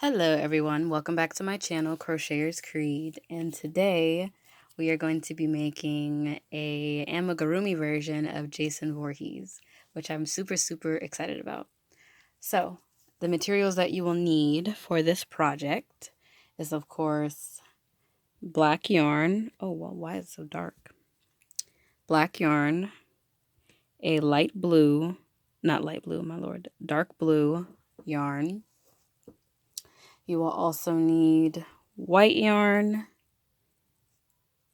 Hello everyone, welcome back to my channel, Crocheters Creed, and today we are going to be making a amigurumi version of Jason Voorhees, which I'm super excited about. So, the materials that you will need for this project is of course black yarn. Oh well, why is it so dark? Black yarn, a light blue, not light blue, my lord, dark blue yarn. You will also need white yarn,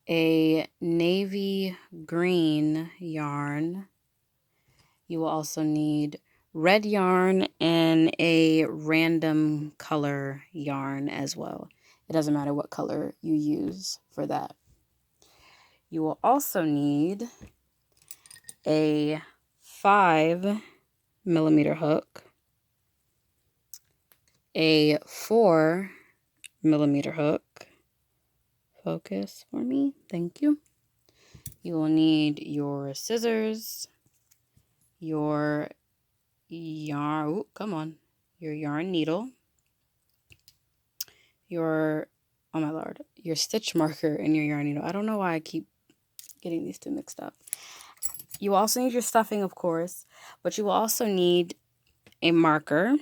a navy green yarn. You will also need red yarn and a random color yarn as well. It doesn't matter what color you use for that. You will also need a 5mm hook, a 4mm hook. Focus for me, thank you. You will need your scissors, your yarn, your yarn needle, your, oh my lord, your stitch marker and your yarn needle. I don't know why I keep getting these two mixed up. You also need your stuffing, of course, but you will also need a marker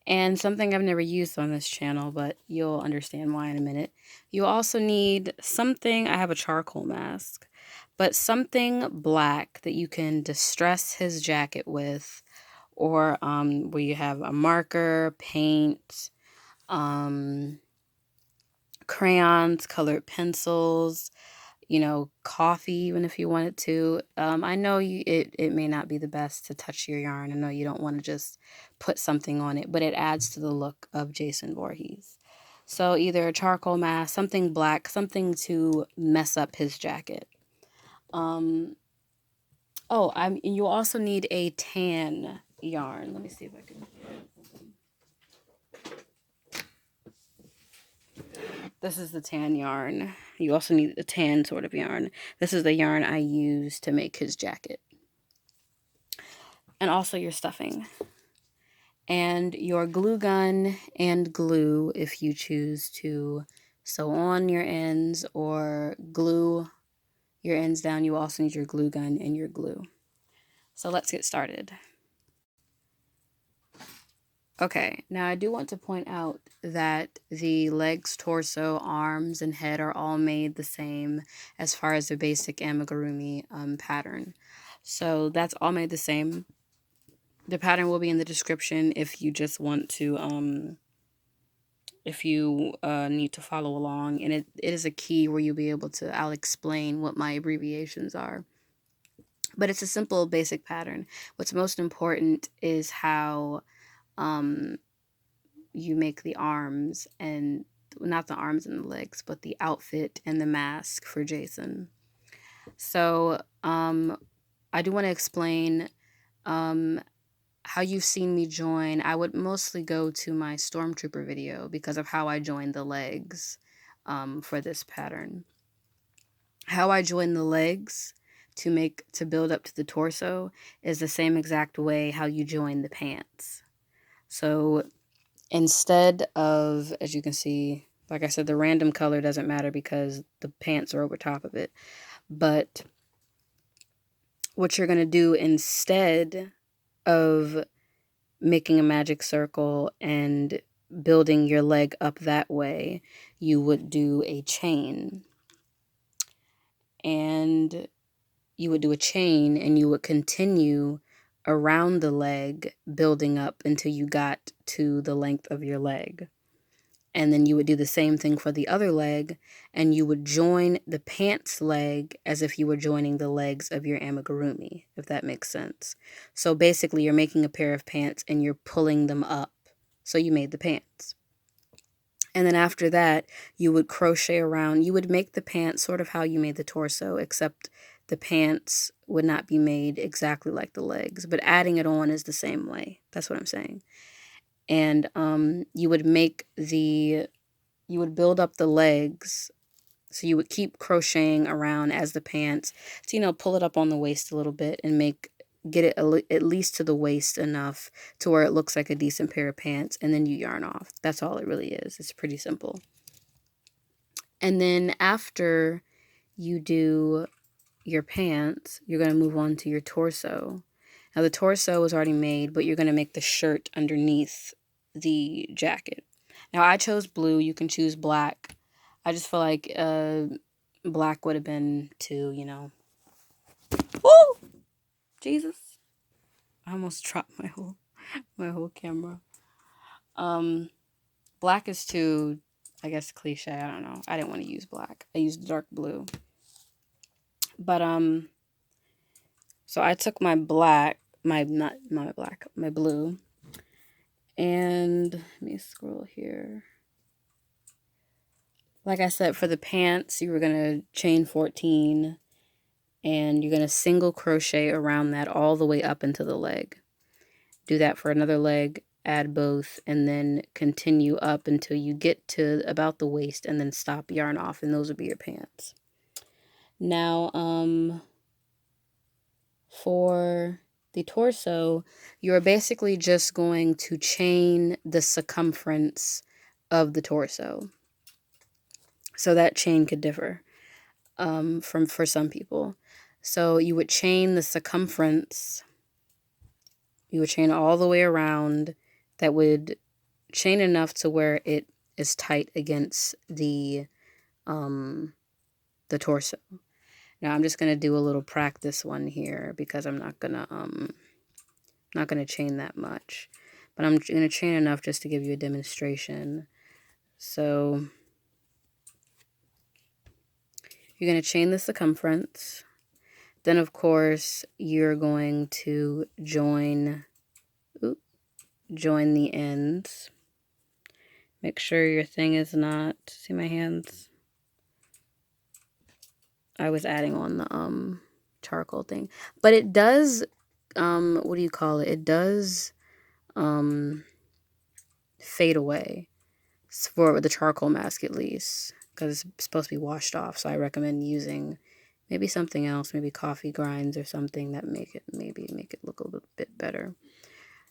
and something I've never used on this channel, but you'll understand why in a minute. You'll also need something, I have a charcoal mask, but something black that you can distress his jacket with, or where you have a marker, paint, crayons, colored pencils, coffee, even if you wanted to. I know it may not be the best to touch your yarn. I know you don't want to just put something on it, but it adds to the look of Jason Voorhees. So either a charcoal mask, something black, something to mess up his jacket. You also need a tan yarn. Let me see if I can. This is the tan yarn. You also need a tan sort of yarn. This is the yarn I use to make his jacket. And also your stuffing. And your glue gun and glue if you choose to sew on your ends or glue your ends down. You also need your glue gun and your glue. So let's get started. Okay, now I do want to point out that the legs, torso, arms, and head are all made the same as far as the basic amigurumi pattern. So that's all made the same. The pattern will be in the description if you just want to, if you need to follow along. And it is a key where you'll be able to, I'll explain what my abbreviations are. But it's a simple basic pattern. What's most important is how you make the arms, and not the arms and the legs, but the outfit and the mask for Jason. So I do want to explain how you've seen me join. I would mostly go to my Stormtrooper video because of how I joined the legs for this pattern. How I join the legs to build up to the torso is the same exact way how you join the pants. So instead of, as you can see, like I said, the random color doesn't matter because the pants are over top of it. But what you're going to do instead of making a magic circle and building your leg up that way, you would do a chain. And you would do a chain and you would continue around the leg, building up until you got to the length of your leg. And then you would do the same thing for the other leg, and you would join the pants leg as if you were joining the legs of your amigurumi, if that makes sense. So basically, you're making a pair of pants and you're pulling them up. So you made the pants. And then after that, you would crochet around. You would make the pants sort of how you made the torso, except the pants would not be made exactly like the legs. But adding it on is the same way. That's what I'm saying. And you would build up the legs. So you would keep crocheting around as the pants. So, pull it up on the waist a little bit and make get it at least to the waist enough to where it looks like a decent pair of pants, and then you yarn off. That's all it really is. It's pretty simple. And then after you do your pants, you're going to move on to your torso. Now the torso is already made, but you're going to make the shirt underneath the jacket. Now I chose blue. You can choose black. I just feel like black would have been too, you know. Woo! Jesus. I almost dropped my whole camera. Black is too, I guess, cliche. I don't know. I didn't want to use black. I used dark blue. But so I took my black, my blue, and let me scroll here. Like I said, for the pants, you were gonna chain 14, and you're gonna single crochet around that all the way up into the leg. Do that for another leg, add both, and then continue up until you get to about the waist, and then stop, yarn off, and those will be your pants. Now, for the torso, you're basically just going to chain the circumference of the torso. So that chain could differ for some people. So you would chain the circumference. You would chain all the way around. That would chain enough to where it is tight against the torso. Now I'm just gonna do a little practice one here because I'm not gonna chain that much, but I'm gonna chain enough just to give you a demonstration. So you're gonna chain the circumference. Then of course you're going to join the ends. Make sure your thing is not, see my hands? I was adding on the charcoal thing. But it does, what do you call it? It does fade away for the charcoal mask at least, because it's supposed to be washed off. So I recommend using maybe something else, maybe coffee grinds or something that make it look a little bit better.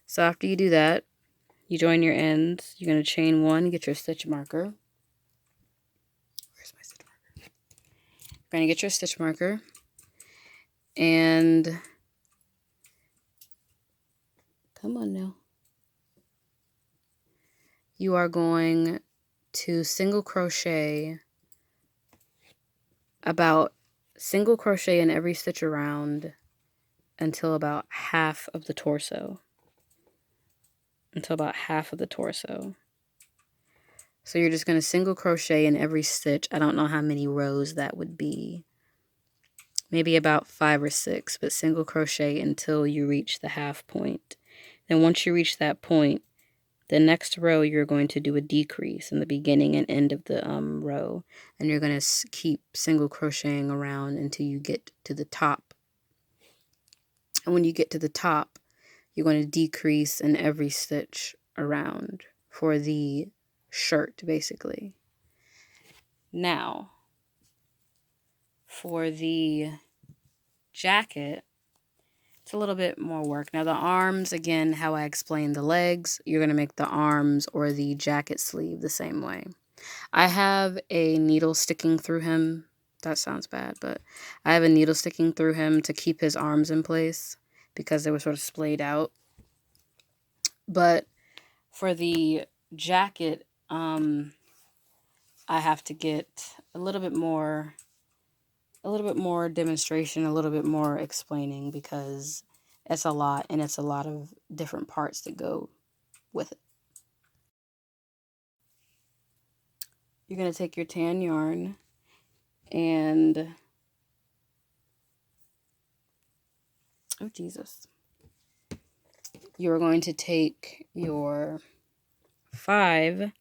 So after you do that, you join your ends. You're going to chain one, get your stitch marker. Where's my stitch marker? You're going to get your stitch marker, and come on now. You are going to single crochet in every stitch around until about half of the torso. So you're just going to single crochet in every stitch. I don't know how many rows that would be. Maybe about 5 or 6, but single crochet until you reach the half point. Then once you reach that point, the next row you're going to do a decrease in the beginning and end of the row, and you're going to keep single crocheting around until you get to the top. And when you get to the top, you're going to decrease in every stitch around for the shirt, basically. Now, for the jacket, it's a little bit more work. Now the arms, again, how I explained the legs, you're going to make the arms or the jacket sleeve the same way. I have a needle sticking through him. That sounds bad, but I have a needle sticking through him to keep his arms in place because they were sort of splayed out. But for the jacket, I have to get a little bit more demonstration, a little bit more explaining, because it's a lot, and it's a lot of different parts that go with it. You're going to take your tan yarn and, oh Jesus, you're going to take your 5mm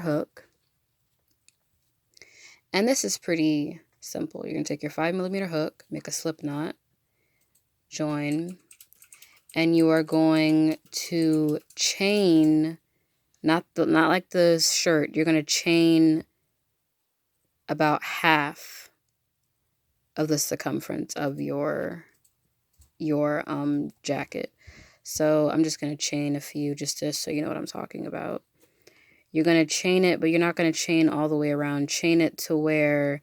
hook. And this is pretty simple. You're going to take your 5mm hook, make a slip knot, join, and you are going to chain, not like the shirt, you're going to chain about half the circumference of your jacket. So I'm just going to chain a few just so you know what I'm talking about. You're going to chain it, but you're not going to chain all the way around. Chain it to where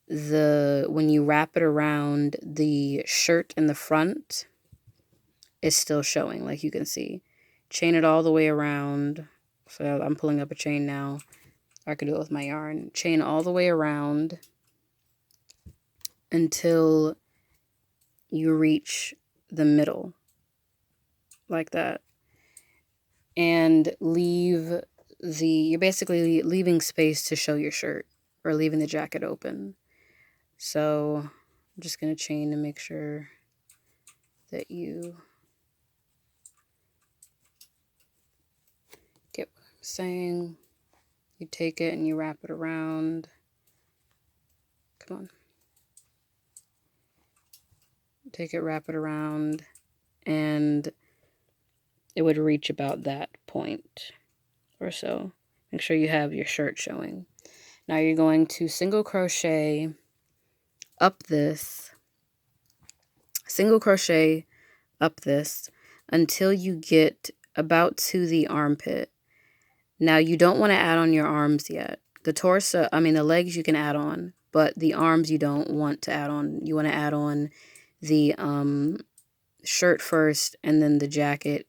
when you wrap it around, the shirt in the front is still showing, like you can see. Chain it all the way around. So I'm pulling up a chain now. I could do it with my yarn. Chain all the way around until you reach the middle, like that. And you're basically leaving space to show your shirt, or leaving the jacket open. So I'm just going to chain to make sure that you get what I'm saying. You take it and you wrap it around. Come on. Take it, wrap it around, and it would reach about that point or so. Make sure you have your shirt showing. Now you're going to single crochet up this, until you get about to the armpit. Now you don't want to add on your arms yet. The legs you can add on, but the arms you don't want to add on. You want to add on the shirt first, and then the jacket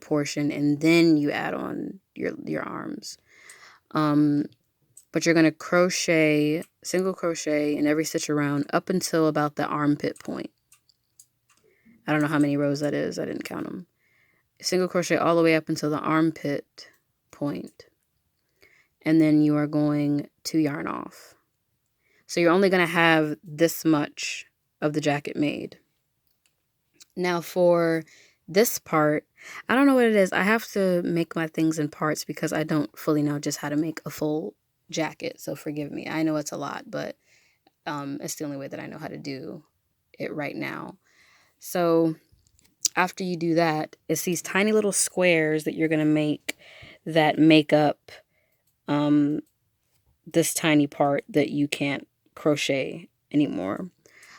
portion, and then you add on your arms. But you're going to single crochet in every stitch around up until about the armpit point. I don't know how many rows that is. I didn't count them. Single crochet all the way up until the armpit point. And then you are going to yarn off. So you're only going to have this much of the jacket made. Now for this part, I don't know what it is. I have to make my things in parts because I don't fully know just how to make a full jacket. So forgive me. I know it's a lot, but it's the only way that I know how to do it right now. So after you do that, it's these tiny little squares that you're going to make that make up this tiny part that you can't crochet anymore.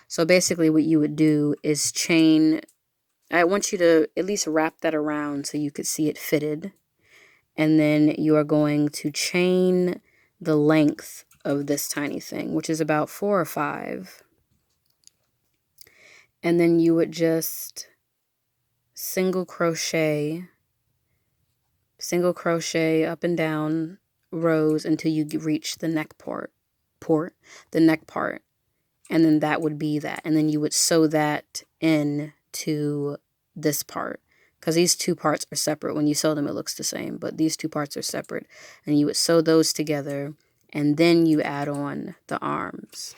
So basically what you would do is chain. I want you to at least wrap that around so you could see it fitted. And then you are going to chain the length of this tiny thing, which is about 4 or 5. And then you would just single crochet up and down rows until you reach the neck part, and then that would be that. And then you would sew that in to this part, because these two parts are separate. When you sew them, it looks the same, but these two parts are separate, and you would sew those together, and then you add on the arms.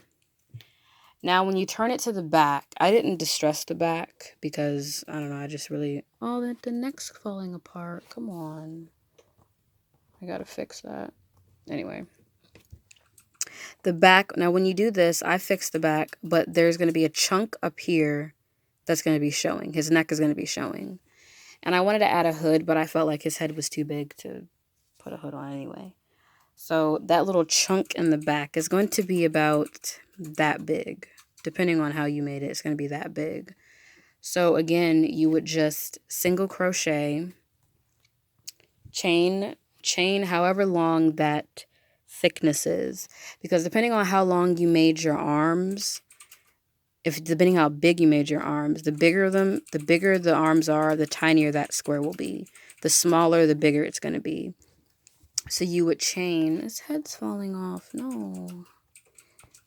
Now, when you turn it to the back, I didn't distress the back because, I don't know, I just really... Oh, the neck's falling apart. Come on. I gotta fix that. Anyway. The back, now when you do this, I fixed the back, but there's going to be a chunk up here that's going to be showing. His neck is going to be showing. And I wanted to add a hood, but I felt like his head was too big to put a hood on anyway. So that little chunk in the back is going to be about that big. Depending on how you made it, it's going to be that big. So again, you would just single crochet, chain however long that thickness is. Because depending on how long you made your arms, depending how big you made your arms, the bigger the arms are, the tinier that square will be. The smaller, the bigger it's going to be. So you would chain. His head's falling off. No.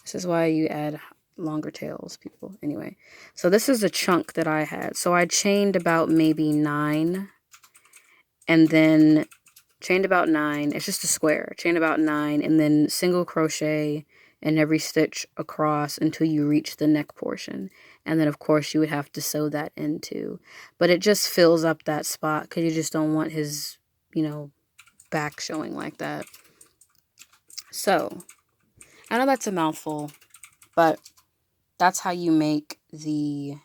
This is why you add longer tails, people. Anyway, so this is a chunk that I had. So I chained about maybe 9, and then chained about 9. It's just a square. Chain about 9, and then single crochet in every stitch across until you reach the neck portion. And then, of course, you would have to sew that into. But it just fills up that spot because you just don't want his, back showing like that. So, I know that's a mouthful, but that's how you make the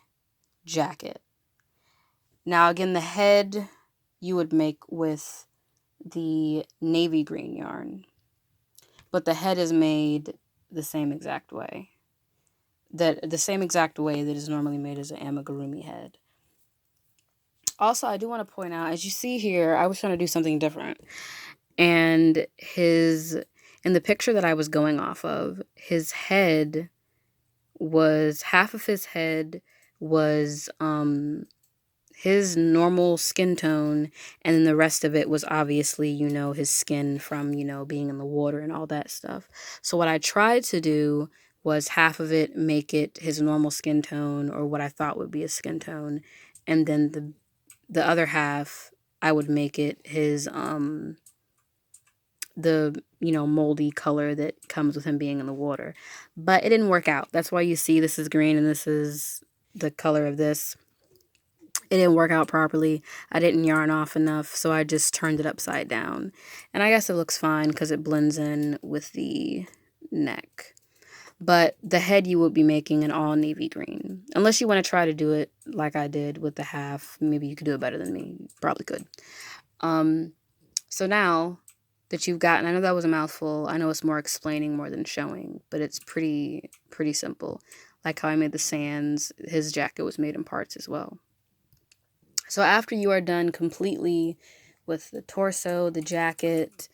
jacket. Now, again, the head you would make with the navy green yarn, but the head is made the same exact way. that the same exact way that is normally made as an amigurumi head. Also, I do want to point out, as you see here, I was trying to do something different. And in the picture that I was going off of, his head was, half of his head was his normal skin tone, and then the rest of it was obviously, his skin from, being in the water and all that stuff. So what I tried to do was half of it make it his normal skin tone, or what I thought would be a skin tone, and then the other half I would make it his the moldy color that comes with him being in the water. But it didn't work out. That's why you see this is green and this is the color of this. It didn't work out properly. I didn't yarn off enough, so I just turned it upside down. And I guess it looks fine because it blends in with the neck. But the head you would be making an all navy green. Unless you want to try to do it like I did with the half. Maybe you could do it better than me. You probably could. So now that you've gotten, I know that was a mouthful. I know it's more explaining more than showing, but it's pretty simple. Like how I made the sands, his jacket was made in parts as well. So after you are done completely with the torso, the jacket,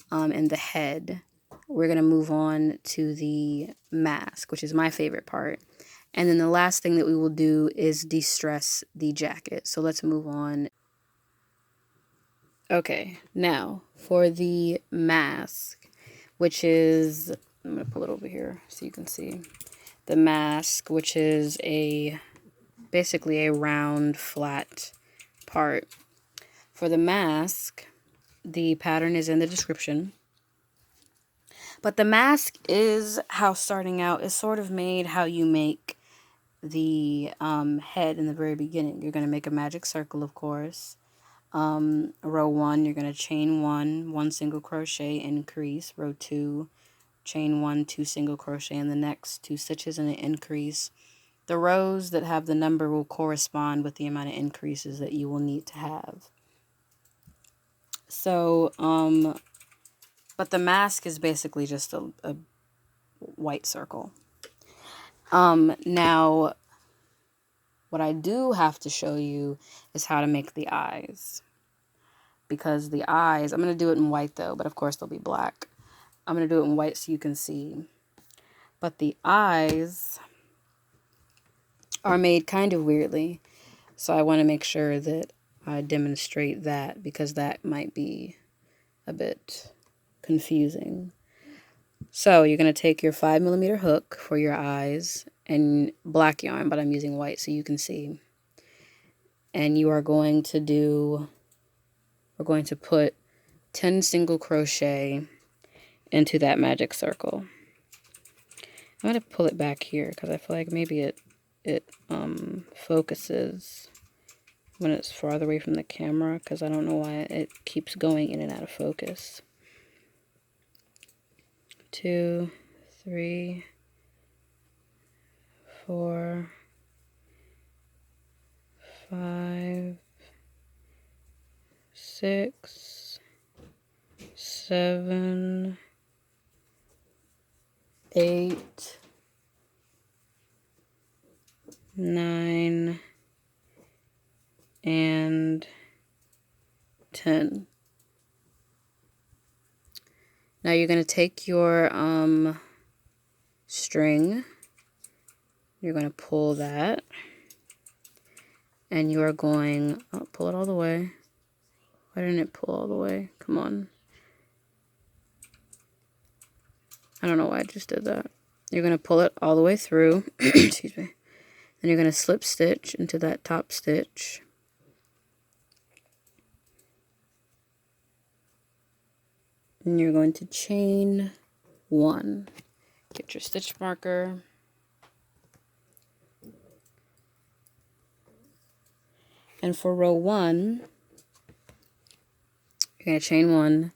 and the head, we're going to move on to the mask, which is my favorite part. And then the last thing that we will do is de-stress the jacket. So let's move on. Okay, now for the mask, which is, I'm going to pull it over here so you can see. The mask, which is basically a round, flat part. For the mask, the pattern is in the description. But the mask is how starting out is sort of made how you make the head in the very beginning. You're going to make a magic circle, of course. Row 1, you're going to chain 1 single crochet, increase. Row 2, chain 1, 2 single crochet in the next 2 stitches and an increase. The rows that have the number will correspond with the amount of increases that you will need to have. So, but the mask is basically just a white circle. Now, what I do have to show you is how to make the eyes. Because the eyes, I'm going to do it in white though, but of course they'll be black. I'm going to do it in white so you can see. But the eyes are made kind of weirdly. So I want to make sure that I demonstrate that because that might be a bit confusing. So you're going to take your 5mm hook for your eyes and black yarn, but I'm using white so you can see. And you are going to we're going to put 10 single crochet into that magic circle. I'm going to pull it back here because I feel like maybe it focuses when it's farther away from the camera because I don't know why it keeps going in and out of focus. 2, 3, 4, 5, 6, 7, 8, 9, and 10. Now you're going to take your string, you're going to pull that, and you are going, pull it all the way. Why didn't it pull all the way? Come on. I don't know why I just did that. You're going to pull it all the way through, excuse me. Then you're going to slip stitch into that top stitch. And you're going to chain 1. Get your stitch marker. And for row 1, you're going to chain 1.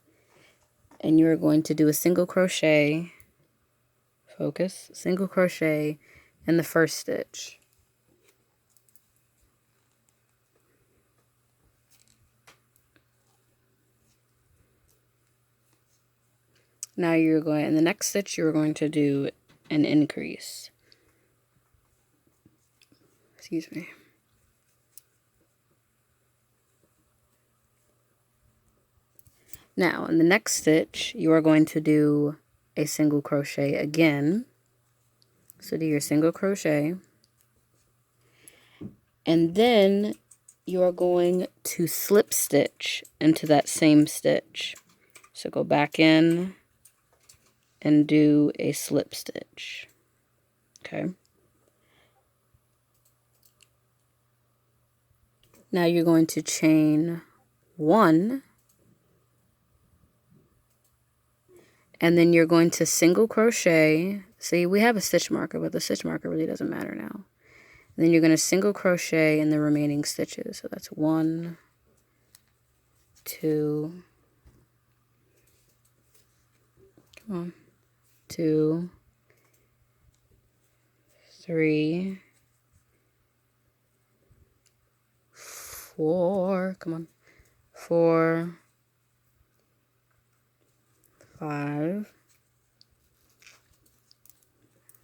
And you're going to do a single crochet. Focus. Single crochet in the first stitch. Now you're going, in the next stitch, you're going to do an increase. Excuse me. Now, in the next stitch, you are going to do a single crochet again. So do your single crochet. And then you are going to slip stitch into that same stitch. So go back in and do a slip stitch. Okay. Now you're going to chain 1, and then you're going to single crochet. See, we have a stitch marker, but the stitch marker really doesn't matter now. And then you're going to single crochet in the remaining stitches. So that's 1, 2, come on, 2, 3, 4, come on, 4, 5,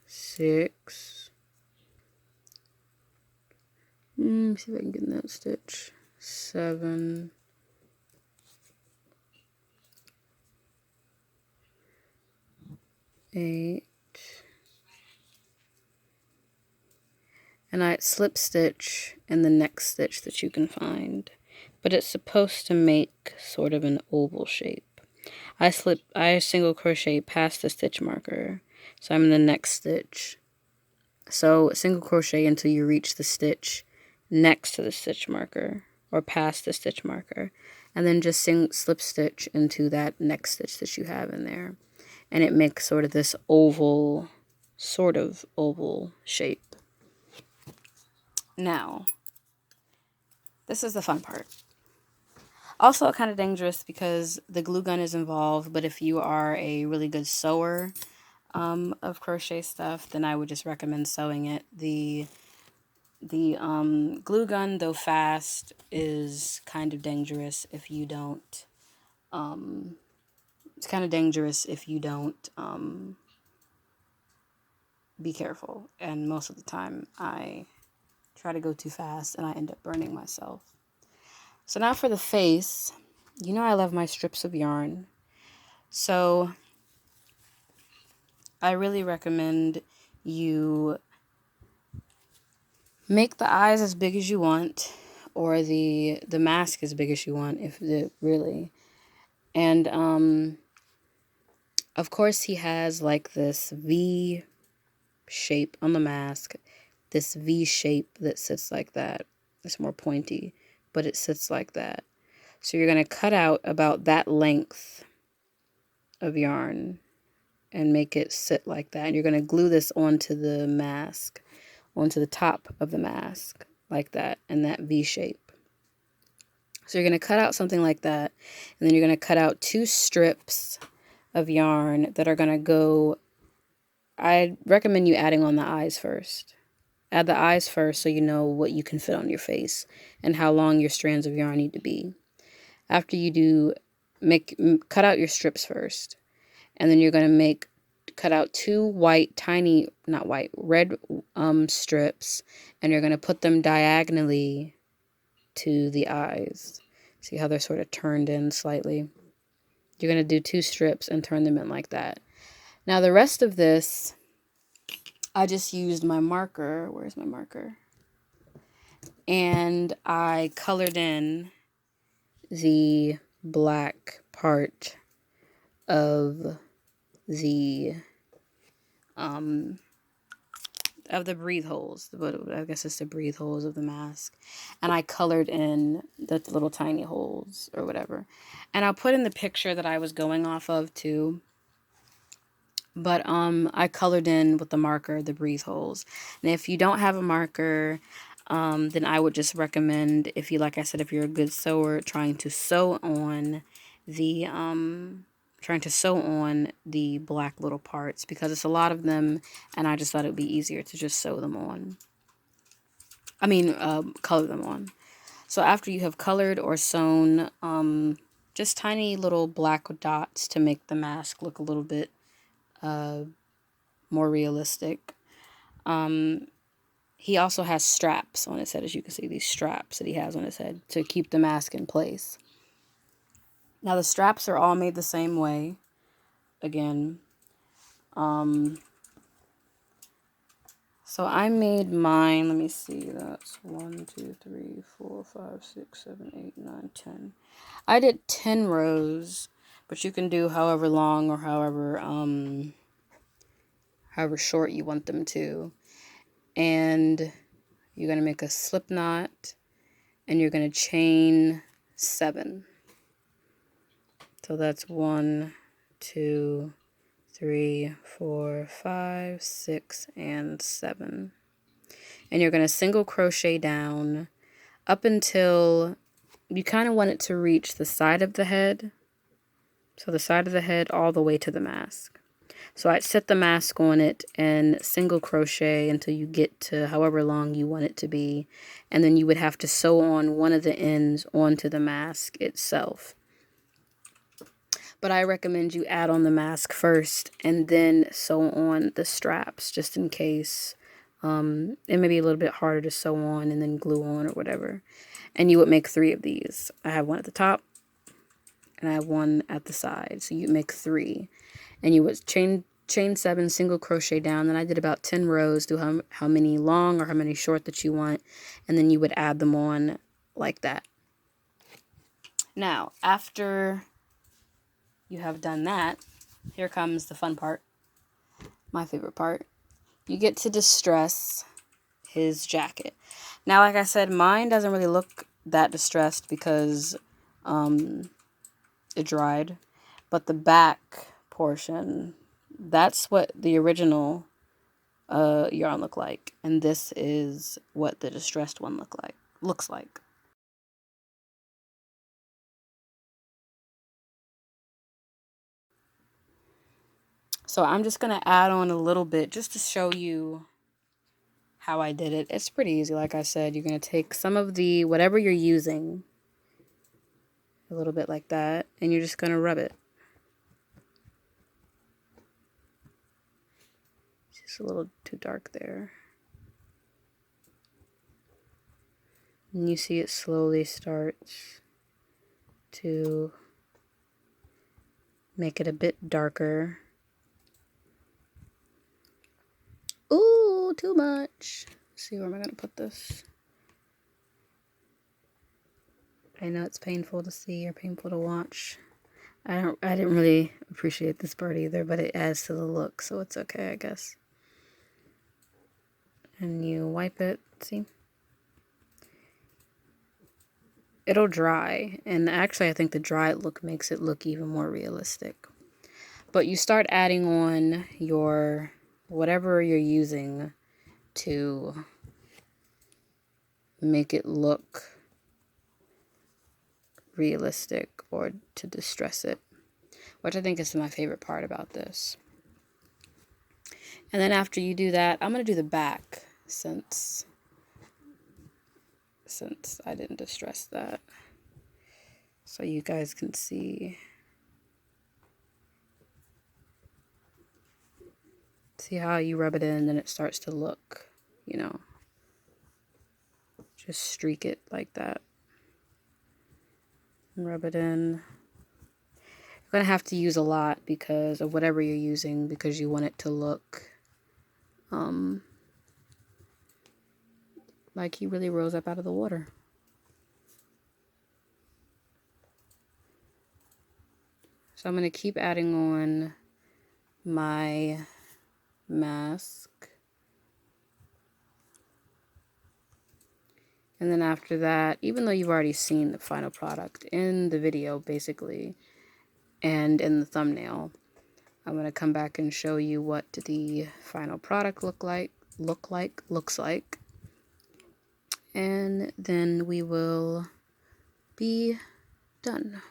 6, see if I can get in that stitch, 7, 8, and I slip stitch in the next stitch that you can find, but it's supposed to make sort of an oval shape. I single crochet past the stitch marker, so I'm in the next stitch. So single crochet until you reach the stitch next to the stitch marker or past the stitch marker, and then just slip stitch into that next stitch that you have in there, and it makes sort of this oval, sort of oval shape. Now, this is the fun part. Also kind of dangerous because the glue gun is involved, but if you are a really good sewer of crochet stuff, then I would just recommend sewing it. The glue gun, though fast, is kind of dangerous if you don't, it's kind of dangerous if you don't be careful. And most of the time I try to go too fast and I end up burning myself. So now for the face, you know I love my strips of yarn. So I really recommend you make the eyes as big as you want, or the mask as big as you want, if it really. And of course he has like this V shape on the mask, this V shape that sits like that. It's more pointy, but it sits like that. So you're going to cut out about that length of yarn and make it sit like that. And you're going to glue this onto the mask, onto the top of the mask, like that, in that V shape. So you're going to cut out something like that, and then you're going to cut out 2 strips of yarn that are going to go, I recommend you adding on the eyes first. Add the eyes first so you know what you can fit on your face and how long your strands of yarn need to be. After you do, cut out your strips first, and then you're going to cut out 2 white, tiny, not white, red strips, and you're going to put them diagonally to the eyes. See how they're sort of turned in slightly? You're going to do 2 strips and turn them in like that. Now the rest of this, I just used my marker. Where's my marker? And I colored in the black part of the breathe holes, but I guess it's the breathe holes of the mask, and I colored in the little tiny holes or whatever, and I'll put in the picture that I was going off of too. But I colored in with the marker the breathe holes, and if you don't have a marker, then I would just recommend, if you, like I said, if you're a good sewer, trying to sew on the black little parts, because it's a lot of them, and I just thought it would be easier to just sew them on. I mean, color them on. So after you have colored or sewn just tiny little black dots to make the mask look a little bit more realistic, he also has straps on his head, as you can see, these straps that he has on his head to keep the mask in place. Now the straps are all made the same way. Again, so I made mine, let me see, that's 1, 2, 3, 4, 5, 6, 7, 8, 9, 10. I did 10 rows, but you can do however long or however short you want them to. And you're going to make a slip knot, and you're going to chain 7. So that's 1, 2, 3, 4, 5, 6, and 7. And you're going to single crochet down up until you kind of want it to reach the side of the head. So the side of the head all the way to the mask. So I'd set the mask on it and single crochet until you get to however long you want it to be. And then you would have to sew on one of the ends onto the mask itself. But I recommend you add on the mask first and then sew on the straps just in case. It may be a little bit harder to sew on and then glue on or whatever. And you would make 3 of these. I have one at the top and I have one at the side. So you make 3. And you would chain 7, single crochet down. Then I did about 10 rows, do how many long or how many short that you want. And then you would add them on like that. Now, after you have done that, here comes the fun part. My favorite part. You get to distress his jacket. Now, like I said, mine doesn't really look that distressed because it dried. But the back portion, that's what the original yarn looked like. And this is what the distressed one looks like. So I'm just going to add on a little bit just to show you how I did it. It's pretty easy. Like I said, you're going to take some of the, whatever you're using, a little bit like that, and you're just going to rub it. Just a little too dark there. And you see it slowly starts to make it a bit darker. Ooh, too much. Let's see, where am I going to put this? I know it's painful to see or painful to watch. I didn't really appreciate this part either, but it adds to the look, so it's okay, I guess. And you wipe it, see? It'll dry, and actually I think the dried look makes it look even more realistic. But you start adding on your whatever you're using to make it look realistic or to distress it, which I think is my favorite part about this. And then after you do that, I'm going to do the back since I didn't distress that, so you guys can see how you rub it in and it starts to look, you know, just streak it like that and rub it in. You're going to have to use a lot because of whatever you're using, because you want it to look like he really rose up out of the water. So I'm going to keep adding on my mask. And then after that, even though you've already seen the final product in the video, basically, and in the thumbnail, I'm going to come back and show you what the final product looks like. And then we will be done.